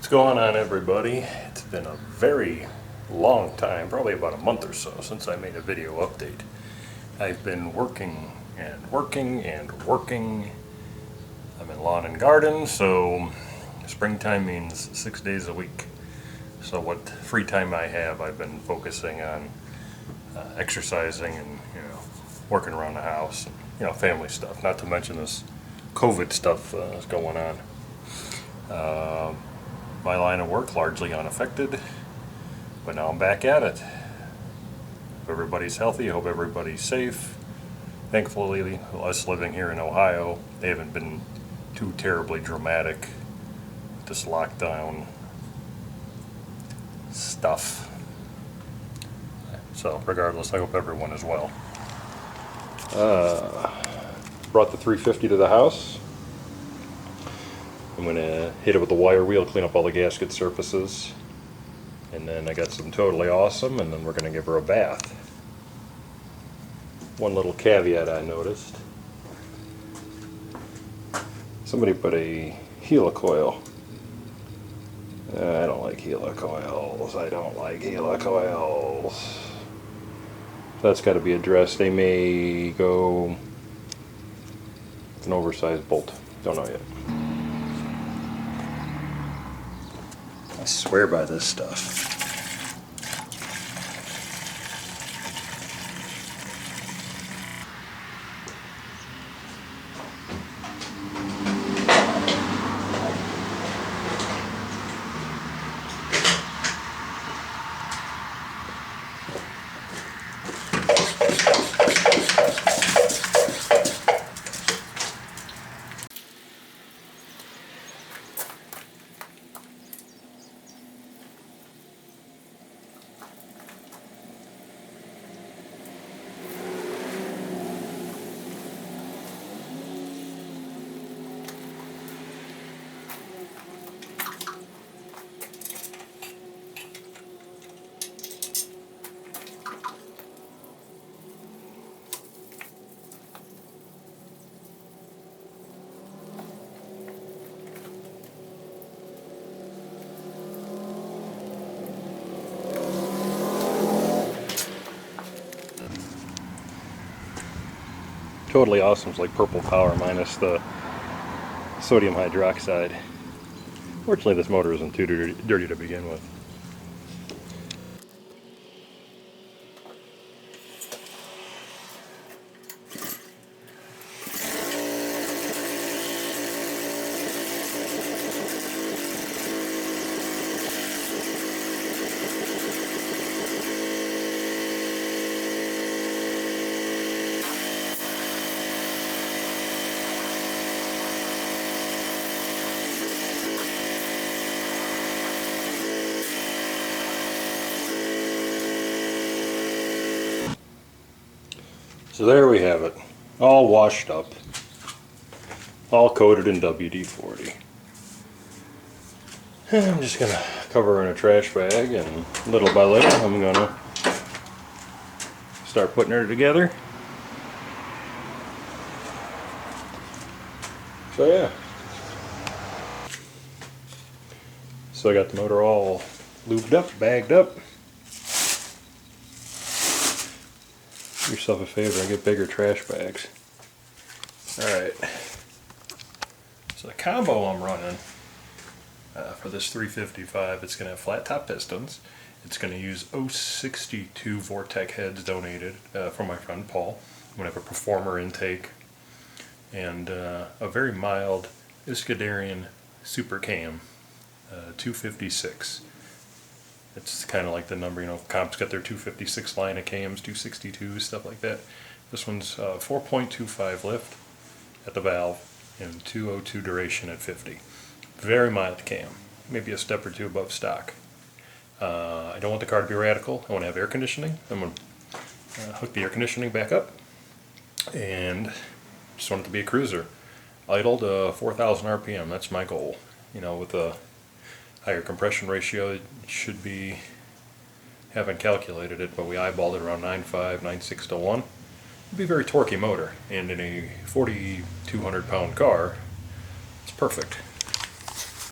What's going on, everybody? It's been a very long time, probably about a month or so, since I made a video update. I've been working and working and working. I'm in lawn and garden, so springtime means 6 days a week. So what free time I have, I've been focusing on exercising and working around the house, and, family stuff. Not to mention this COVID stuff is going on. My line of work largely unaffected, but now I'm back at it. Hope everybody's healthy. Hope everybody's safe. Thankfully, us living here in Ohio, they haven't been too terribly dramatic with this lockdown stuff. So regardless, I hope everyone is well. Brought the 350 to the house. I'm going to hit it with the wire wheel, clean up all the gasket surfaces, and then I got some Totally Awesome, and then we're going to give her a bath. One little caveat I noticed. Somebody put a helicoil. I don't like helicoils. I don't like helicoils. That's got to be addressed. They may go with an oversized bolt. Don't know yet. I swear by this stuff. Totally Awesome's like purple power minus the sodium hydroxide. Fortunately, this motor isn't too dirty to begin with. So there we have it, all washed up, all coated in WD-40. And I'm just going to cover her in a trash bag, and little by little I'm going to start putting her together. So yeah. So I got the motor all lubed up, bagged up. Do yourself a favor and get bigger trash bags. Alright. So the combo I'm running for this 355, it's going to have flat top pistons. It's going to use 062 Vortec heads donated from my friend Paul. I'm going to have a Performer intake and a very mild Iscadarian Super Cam 256. It's kind of like the number, Comp's got their 256 line of cams, 262, stuff like that. This one's 4.25 lift at the valve and 202 duration at 50. Very mild cam, maybe a step or two above stock. I don't want the car to be radical. I want to have air conditioning. I'm going to hook the air conditioning back up and just want it to be a cruiser. Idle to 4,000 RPM, that's my goal. With a higher compression ratio, it should be, haven't calculated it, but we eyeballed it around 9.5, 9.6 to 1. It'd be a very torquey motor, and in a 4,200 pound car, it's perfect.